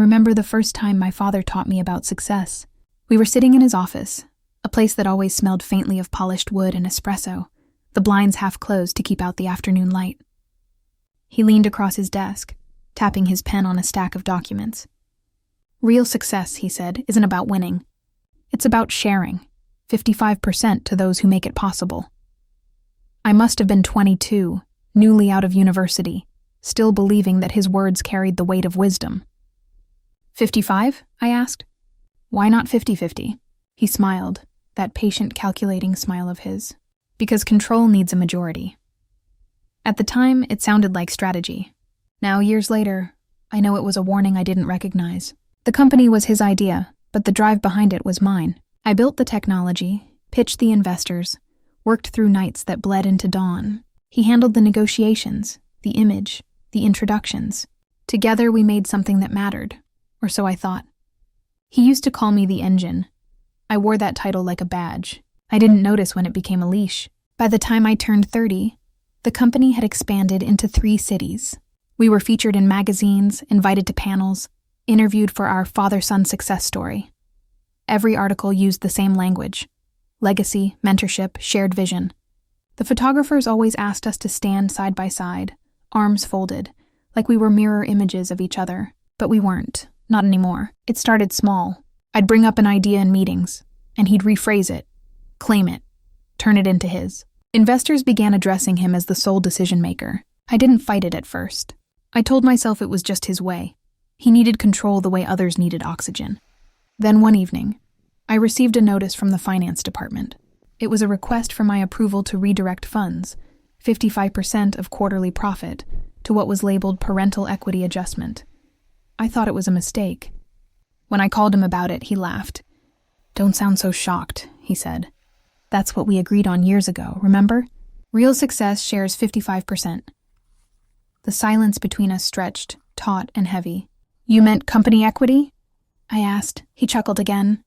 remember the first time my father taught me about success. We were sitting in his office, a place that always smelled faintly of polished wood and espresso, the blinds half closed to keep out the afternoon light. He leaned across his desk, tapping his pen on a stack of documents. Real success, he said, isn't about winning. It's about sharing, 55% to those who make it possible. I must have been 22, newly out of university, still believing that his words carried the weight of wisdom. 55? I asked. Why not 50-50? He smiled, that patient, calculating smile of his. Because control needs a majority. At the time, it sounded like strategy. Now, years later, I know it was a warning I didn't recognize. The company was his idea, but the drive behind it was mine. I built the technology, pitched the investors, worked through nights that bled into dawn. He handled the negotiations, the image, the introductions. Together we made something that mattered, or so I thought. He used to call me the engine. I wore that title like a badge. I didn't notice when it became a leash. By the time I turned 30, the company had expanded into 3 cities. We were featured in magazines, invited to panels, interviewed for our father-son success story. Every article used the same language: legacy, mentorship, shared vision. The photographers always asked us to stand side by side, arms folded, like we were mirror images of each other. But we weren't, not anymore. It started small. I'd bring up an idea in meetings, and he'd rephrase it, claim it, turn it into his. Investors began addressing him as the sole decision-maker. I didn't fight it at first. I told myself it was just his way. He needed control the way others needed oxygen. Then one evening, I received a notice from the finance department. It was a request for my approval to redirect funds, 55% of quarterly profit, to what was labeled parental equity adjustment. I thought it was a mistake. When I called him about it, he laughed. "Don't sound so shocked," he said. "That's what we agreed on years ago, remember? Real success shares 55%. The silence between us stretched, taut and heavy. "You meant company equity?" I asked. He chuckled again.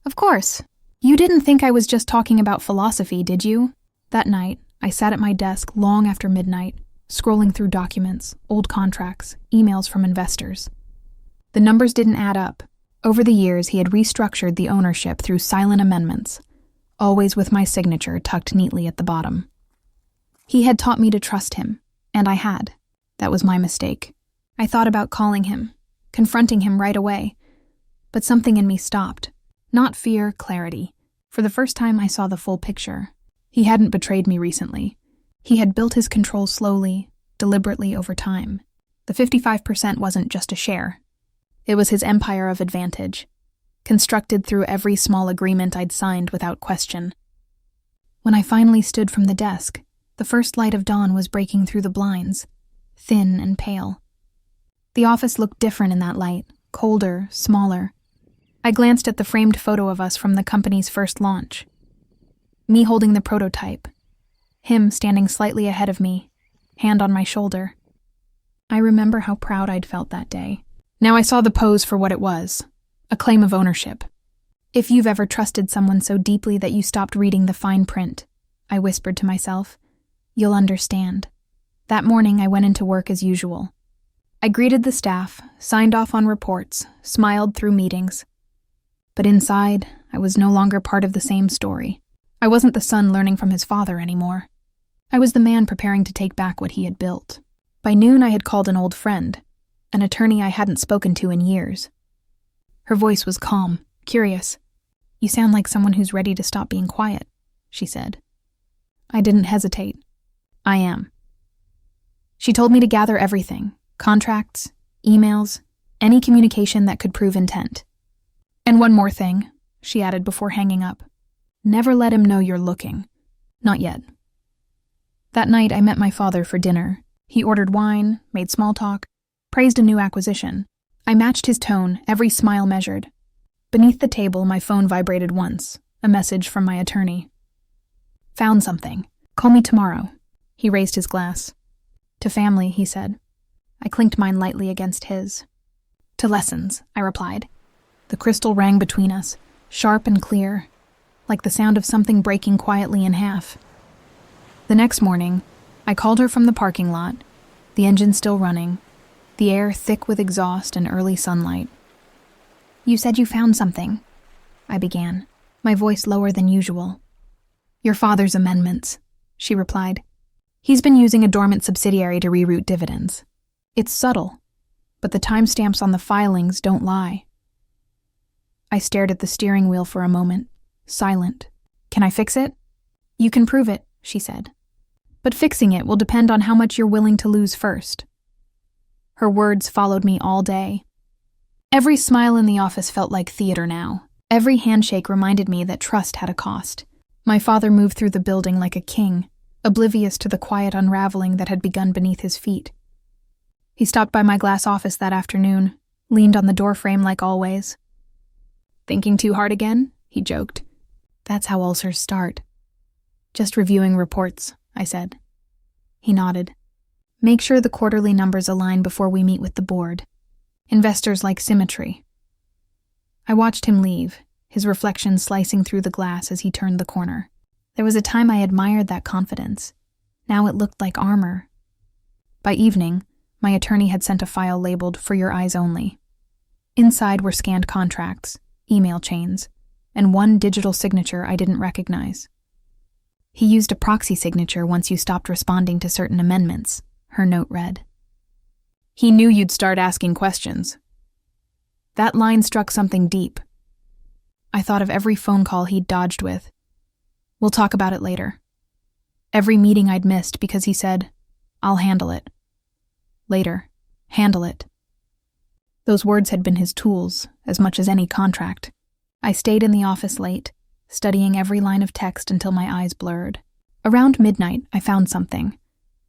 "Of course. You didn't think I was just talking about philosophy, did you?" That night, I sat at my desk long after midnight, scrolling through documents, old contracts, emails from investors. The numbers didn't add up. Over the years, he had restructured the ownership through silent amendments, always with my signature tucked neatly at the bottom. He had taught me to trust him, and I had. That was my mistake. I thought about calling him, confronting him right away, but something in me stopped. Not fear, clarity. For the first time, I saw the full picture. He hadn't betrayed me recently. He had built his control slowly, deliberately over time. The 55% wasn't just a share. It was his empire of advantage, constructed through every small agreement I'd signed without question. When I finally stood from the desk, the first light of dawn was breaking through the blinds, thin and pale. The office looked different in that light, colder, smaller. I glanced at the framed photo of us from the company's first launch. Me holding the prototype. Him standing slightly ahead of me, hand on my shoulder. I remember how proud I'd felt that day. Now I saw the pose for what it was, a claim of ownership. "If you've ever trusted someone so deeply that you stopped reading the fine print," I whispered to myself, "you'll understand." That morning I went into work as usual. I greeted the staff, signed off on reports, smiled through meetings. But inside, I was no longer part of the same story. I wasn't the son learning from his father anymore. I was the man preparing to take back what he had built. By noon I had called an old friend, an attorney I hadn't spoken to in years. Her voice was calm, curious. "You sound like someone who's ready to stop being quiet," she said. I didn't hesitate. "I am." She told me to gather everything, contracts, emails, any communication that could prove intent. "And one more thing," she added before hanging up. "Never let him know you're looking. Not yet." That night I met my father for dinner. He ordered wine, made small talk, praised a new acquisition. I matched his tone, every smile measured. Beneath the table, my phone vibrated once, a message from my attorney. "Found something. Call me tomorrow." He raised his glass. "To family," he said. I clinked mine lightly against his. "To lessons," I replied. The crystal rang between us, sharp and clear, like the sound of something breaking quietly in half. The next morning, I called her from the parking lot, the engine still running, the air thick with exhaust and early sunlight. You said you found something, I began, my voice lower than usual. Your father's amendments, she replied. He's been using a dormant subsidiary to reroute dividends. It's subtle, but the timestamps on the filings don't lie. I stared at the steering wheel for a moment, silent. Can I fix it? You can prove it, she said. But fixing it will depend on how much you're willing to lose first. Her words followed me all day. Every smile in the office felt like theater now. Every handshake reminded me that trust had a cost. My father moved through the building like a king, oblivious to the quiet unraveling that had begun beneath his feet. He stopped by my glass office that afternoon, leaned on the doorframe like always. Thinking too hard again? He joked. That's how ulcers start. Just reviewing reports, I said. He nodded. Make sure the quarterly numbers align before we meet with the board. Investors like symmetry. I watched him leave, his reflection slicing through the glass as he turned the corner. There was a time I admired that confidence. Now it looked like armor. By evening, my attorney had sent a file labeled "For Your Eyes Only." Inside were scanned contracts, email chains, and one digital signature I didn't recognize. He used a proxy signature once you stopped responding to certain amendments, her note read. He knew you'd start asking questions. That line struck something deep. I thought of every phone call he'd dodged with. We'll talk about it later. Every meeting I'd missed because he said, I'll handle it. Later, handle it. Those words had been his tools, as much as any contract. I stayed in the office late, studying every line of text until my eyes blurred. Around midnight, I found something.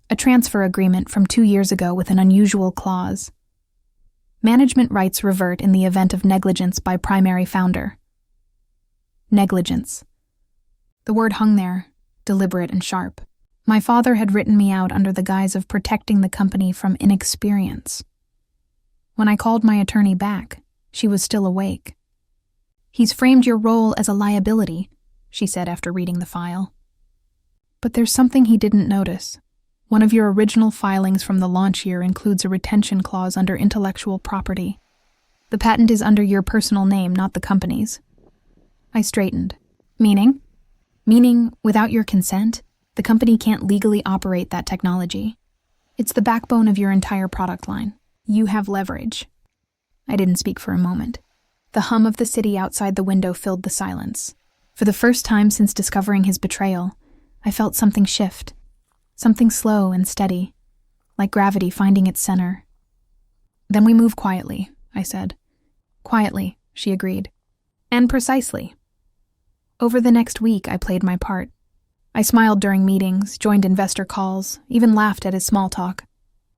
A transfer agreement from 2 years ago with an unusual clause. Management rights revert in the event of negligence by primary founder. Negligence. The word hung there, deliberate and sharp. My father had written me out under the guise of protecting the company from inexperience. When I called my attorney back, she was still awake. He's framed your role as a liability, she said after reading the file. But there's something he didn't notice. One of your original filings from the launch year includes a retention clause under intellectual property. The patent is under your personal name, not the company's. I straightened. Meaning? Meaning, without your consent, the company can't legally operate that technology. It's the backbone of your entire product line. You have leverage. I didn't speak for a moment. The hum of the city outside the window filled the silence. For the first time since discovering his betrayal, I felt something shift. Something slow and steady, like gravity finding its center. Then we move quietly, I said. Quietly, she agreed. And precisely. Over the next week, I played my part. I smiled during meetings, joined investor calls, even laughed at his small talk.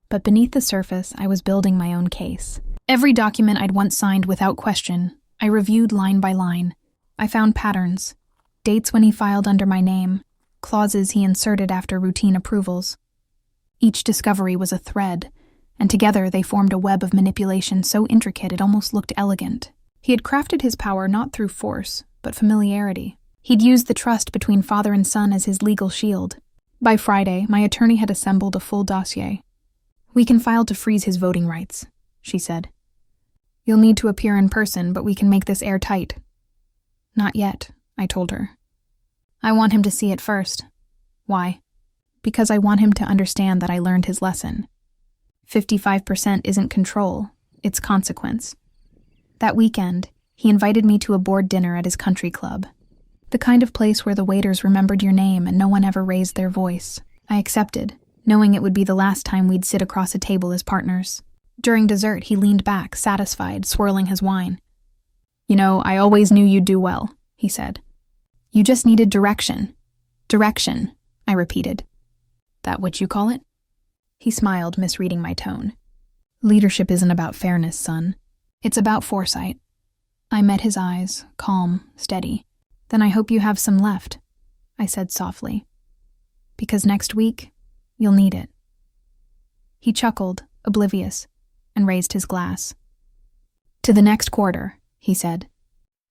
But beneath the surface, I was building my own case. Every document I'd once signed without question, I reviewed line by line. I found patterns, dates when he filed under my name, clauses he inserted after routine approvals. Each discovery was a thread, and together they formed a web of manipulation so intricate it almost looked elegant. He had crafted his power not through force, but familiarity. He'd used the trust between father and son as his legal shield. By Friday, my attorney had assembled a full dossier. We can file to freeze his voting rights, she said. You'll need to appear in person, but we can make this airtight. Not yet, I told her. I want him to see it first. Why? Because I want him to understand that I learned his lesson. 55% isn't control, it's consequence. That weekend, he invited me to a board dinner at his country club. The kind of place where the waiters remembered your name and no one ever raised their voice. I accepted, knowing it would be the last time we'd sit across a table as partners. During dessert, he leaned back, satisfied, swirling his wine. You know, I always knew you'd do well, he said. You just needed direction. Direction, I repeated. That what you call it? He smiled, misreading my tone. Leadership isn't about fairness, son. It's about foresight. I met his eyes, calm, steady. Then I hope you have some left, I said softly. Because next week, you'll need it. He chuckled, oblivious, and raised his glass. To the next quarter, he said.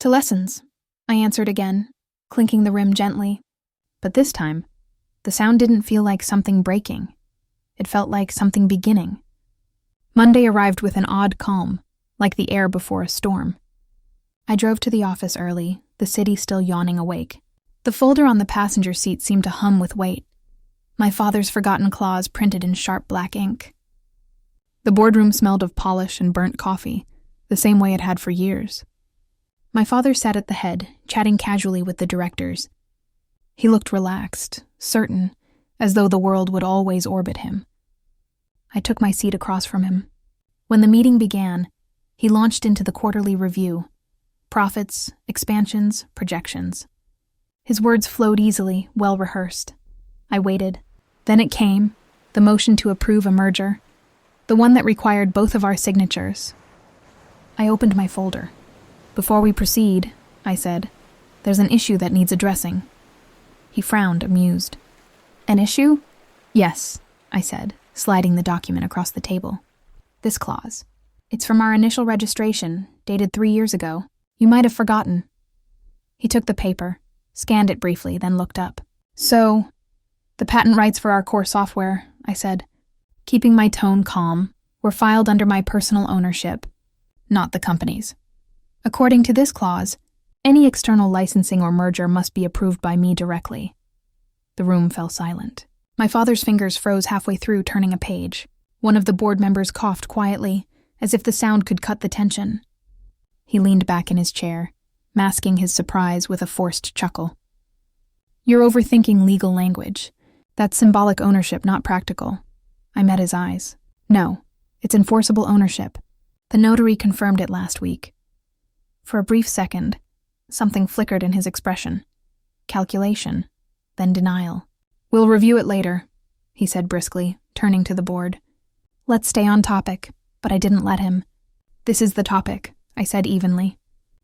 To lessons, I answered again, clinking the rim gently. But this time, the sound didn't feel like something breaking. It felt like something beginning. Monday arrived with an odd calm, like the air before a storm. I drove to the office early, the city still yawning awake. The folder on the passenger seat seemed to hum with weight. My father's forgotten clause printed in sharp black ink. The boardroom smelled of polish and burnt coffee, the same way it had for years. My father sat at the head, chatting casually with the directors. He looked relaxed, certain, as though the world would always orbit him. I took my seat across from him. When the meeting began, he launched into the quarterly review. Profits, expansions, projections. His words flowed easily, well rehearsed. I waited. Then it came, the motion to approve a merger, the one that required both of our signatures. I opened my folder. Before we proceed, I said, there's an issue that needs addressing. He frowned, amused. An issue? Yes, I said, sliding the document across the table. This clause. It's from our initial registration, dated 3 years ago. You might have forgotten. He took the paper, scanned it briefly, then looked up. So, the patent rights for our core software, I said, keeping my tone calm, were filed under my personal ownership, not the company's. According to this clause, any external licensing or merger must be approved by me directly. The room fell silent. My father's fingers froze halfway through turning a page. One of the board members coughed quietly, as if the sound could cut the tension. He leaned back in his chair, masking his surprise with a forced chuckle. You're overthinking legal language. That's symbolic ownership, not practical. I met his eyes. No, it's enforceable ownership. The notary confirmed it last week. For a brief second, something flickered in his expression. Calculation, then denial. We'll review it later, he said briskly, turning to the board. Let's stay on topic, but I didn't let him. This is the topic, I said evenly.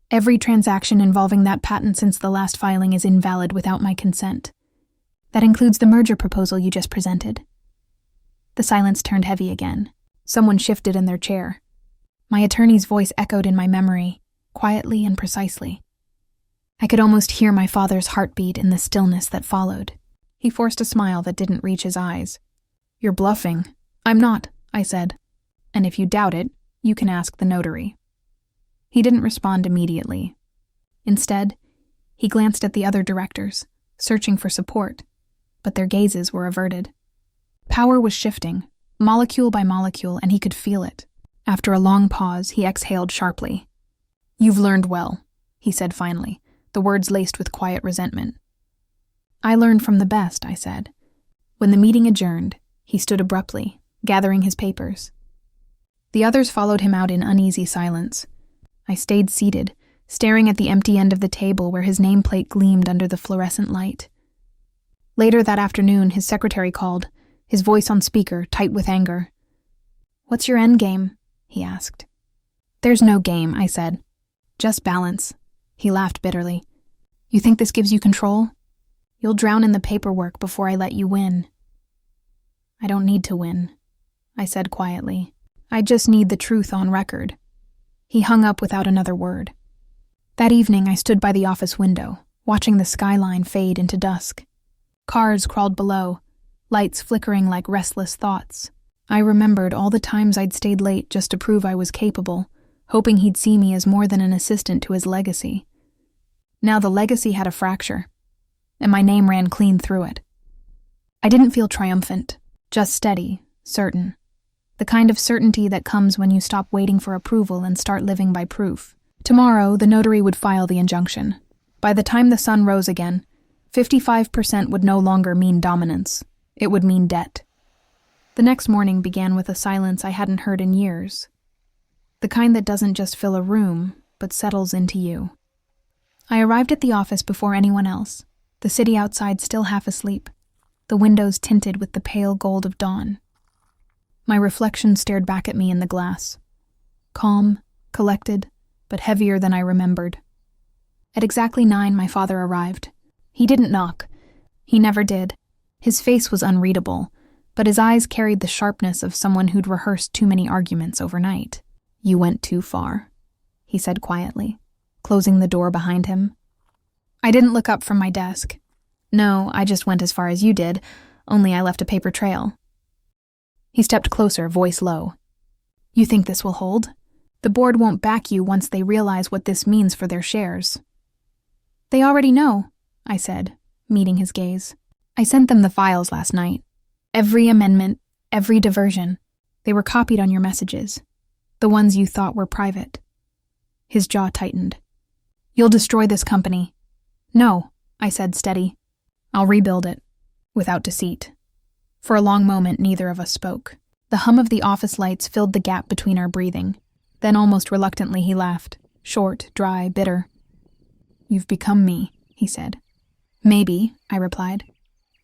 Every transaction involving that patent since the last filing is invalid without my consent. That includes the merger proposal you just presented. The silence turned heavy again. Someone shifted in their chair. My attorney's voice echoed in my memory, quietly and precisely. I could almost hear my father's heartbeat in the stillness that followed. He forced a smile that didn't reach his eyes. You're bluffing. I'm not, I said. And if you doubt it, you can ask the notary. He didn't respond immediately. Instead, he glanced at the other directors, searching for support, but their gazes were averted. Power was shifting, molecule by molecule, and he could feel it. After a long pause, he exhaled sharply. You've learned well, he said finally, the words laced with quiet resentment. I learned from the best, I said. When the meeting adjourned, he stood abruptly, gathering his papers. The others followed him out in uneasy silence. I stayed seated, staring at the empty end of the table where his nameplate gleamed under the fluorescent light. Later that afternoon, his secretary called, his voice on speaker, tight with anger. What's your end game? He asked. There's no game, I said. Just balance. He laughed bitterly. You think this gives you control? You'll drown in the paperwork before I let you win. I don't need to win, I said quietly. I just need the truth on record. He hung up without another word. That evening, I stood by the office window, watching the skyline fade into dusk. Cars crawled below, lights flickering like restless thoughts. I remembered all the times I'd stayed late just to prove I was capable, hoping he'd see me as more than an assistant to his legacy. Now the legacy had a fracture, and my name ran clean through it. I didn't feel triumphant, just steady, certain. The kind of certainty that comes when you stop waiting for approval and start living by proof. Tomorrow, the notary would file the injunction. By the time the sun rose again, 55% would no longer mean dominance. It would mean debt. The next morning began with a silence I hadn't heard in years. The kind that doesn't just fill a room, but settles into you. I arrived at the office before anyone else, the city outside still half asleep, the windows tinted with the pale gold of dawn. My reflection stared back at me in the glass. Calm, collected, but heavier than I remembered. At exactly 9, my father arrived. He didn't knock. He never did. His face was unreadable, but his eyes carried the sharpness of someone who'd rehearsed too many arguments overnight. You went too far, he said quietly, closing the door behind him. I didn't look up from my desk. No, I just went as far as you did, only I left a paper trail. He stepped closer, voice low. You think this will hold? The board won't back you once they realize what this means for their shares. They already know, I said, meeting his gaze. I sent them the files last night. Every amendment, every diversion. They were copied on your messages. The ones you thought were private. His jaw tightened. You'll destroy this company. No, I said, steady. I'll rebuild it. Without deceit. For a long moment, neither of us spoke. The hum of the office lights filled the gap between our breathing. Then almost reluctantly he laughed. Short, dry, bitter. You've become me, he said. Maybe, I replied.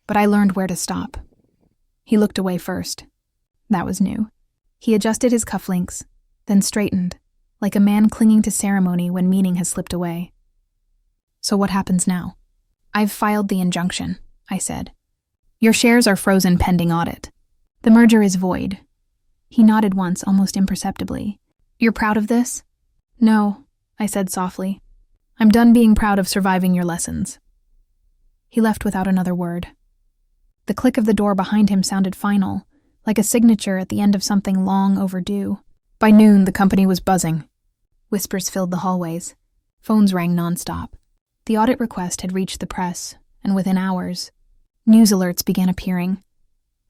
But I learned where to stop. He looked away first. That was new. He adjusted his cufflinks, then straightened, like a man clinging to ceremony when meaning has slipped away. So what happens now? I've filed the injunction, I said. Your shares are frozen pending audit. The merger is void. He nodded once, almost imperceptibly. You're proud of this? No, I said softly. I'm done being proud of surviving your lessons. He left without another word. The click of the door behind him sounded final, like a signature at the end of something long overdue. By noon, the company was buzzing. Whispers filled the hallways. Phones rang nonstop. The audit request had reached the press, and within hours, news alerts began appearing.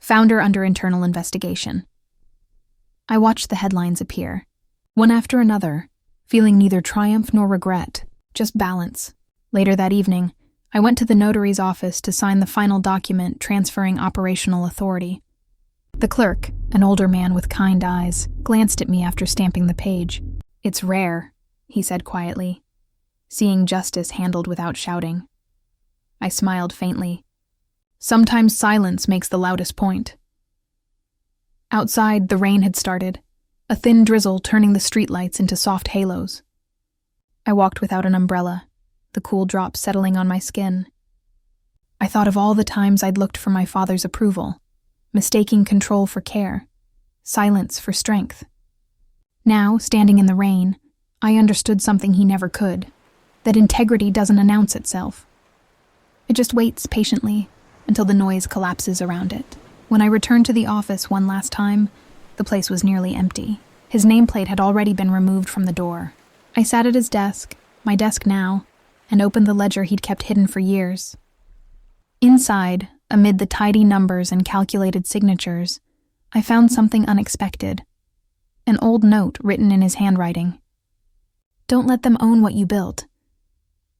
Founder under internal investigation. I watched the headlines appear, one after another, feeling neither triumph nor regret, just balance. Later that evening, I went to the notary's office to sign the final document transferring operational authority. The clerk, an older man with kind eyes, glanced at me after stamping the page. It's rare, he said quietly, seeing justice handled without shouting. I smiled faintly. Sometimes silence makes the loudest point. Outside, the rain had started, a thin drizzle turning the streetlights into soft halos. I walked without an umbrella, the cool drops settling on my skin. I thought of all the times I'd looked for my father's approval, mistaking control for care, silence for strength. Now, standing in the rain, I understood something he never could, that integrity doesn't announce itself. It just waits patiently until the noise collapses around it. When I returned to the office one last time, the place was nearly empty. His nameplate had already been removed from the door. I sat at his desk, my desk now, and opened the ledger he'd kept hidden for years. Inside, amid the tidy numbers and calculated signatures, I found something unexpected. An old note written in his handwriting. Don't let them own what you built.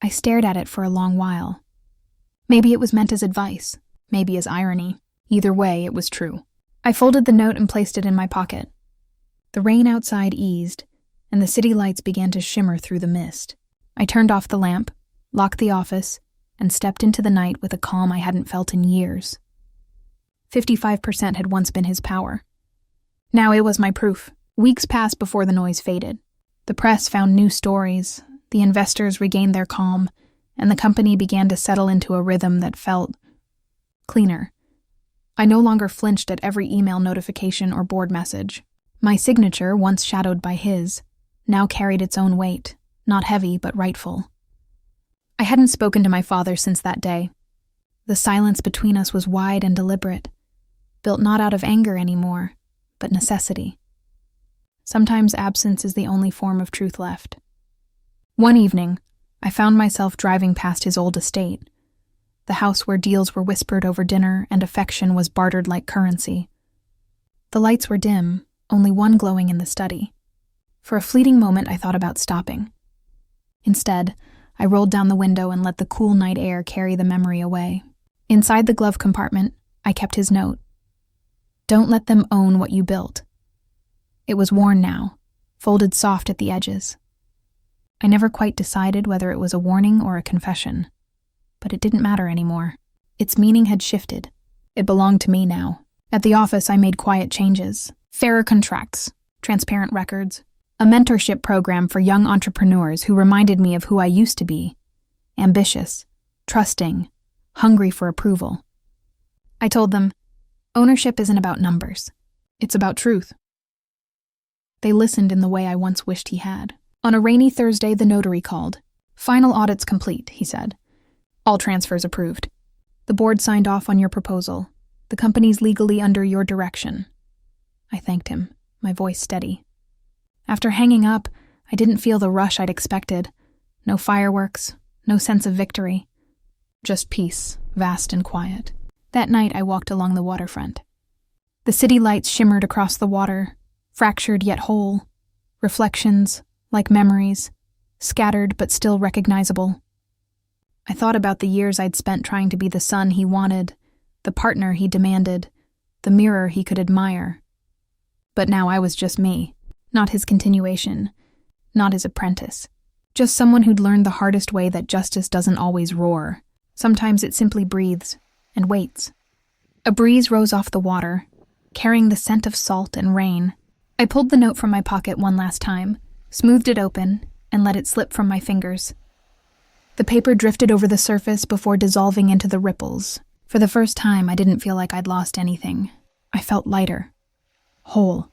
I stared at it for a long while. Maybe it was meant as advice, maybe as irony. Either way, it was true. I folded the note and placed it in my pocket. The rain outside eased, and the city lights began to shimmer through the mist. I turned off the lamp, locked the office, and stepped into the night with a calm I hadn't felt in years. 55% had once been his power. Now it was my proof. Weeks passed before the noise faded. The press found new stories, the investors regained their calm, and the company began to settle into a rhythm that felt cleaner. I no longer flinched at every email notification or board message. My signature, once shadowed by his, now carried its own weight, not heavy but rightful. I hadn't spoken to my father since that day. The silence between us was wide and deliberate, built not out of anger anymore, but necessity. Sometimes absence is the only form of truth left. One evening, I found myself driving past his old estate, the house where deals were whispered over dinner and affection was bartered like currency. The lights were dim, only one glowing in the study. For a fleeting moment, I thought about stopping. Instead, I rolled down the window and let the cool night air carry the memory away. Inside the glove compartment, I kept his note. Don't let them own what you built. It was worn now, folded soft at the edges. I never quite decided whether it was a warning or a confession, but it didn't matter anymore. Its meaning had shifted. It belonged to me now. At the office, I made quiet changes. Fairer contracts, transparent records, a mentorship program for young entrepreneurs who reminded me of who I used to be. Ambitious, trusting, hungry for approval. I told them, ownership isn't about numbers. It's about truth. They listened in the way I once wished he had. On a rainy Thursday, the notary called. Final audit's complete, he said. All transfers approved. The board signed off on your proposal. The company's legally under your direction. I thanked him, my voice steady. After hanging up, I didn't feel the rush I'd expected. No fireworks, no sense of victory. Just peace, vast and quiet. That night I walked along the waterfront. The city lights shimmered across the water, fractured yet whole. Reflections, like memories, scattered but still recognizable. I thought about the years I'd spent trying to be the son he wanted, the partner he demanded, the mirror he could admire. But now I was just me, not his continuation, not his apprentice. Just someone who'd learned the hardest way that justice doesn't always roar. Sometimes it simply breathes and waits. A breeze rose off the water, carrying the scent of salt and rain. I pulled the note from my pocket one last time, smoothed it open, and let it slip from my fingers. The paper drifted over the surface before dissolving into the ripples. For the first time, I didn't feel like I'd lost anything. I felt lighter, whole.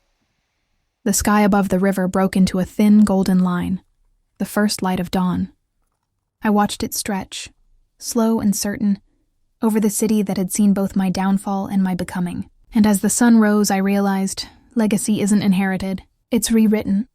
The sky above the river broke into a thin golden line, the first light of dawn. I watched it stretch, slow and certain, over the city that had seen both my downfall and my becoming. And as the sun rose, I realized legacy isn't inherited, it's rewritten.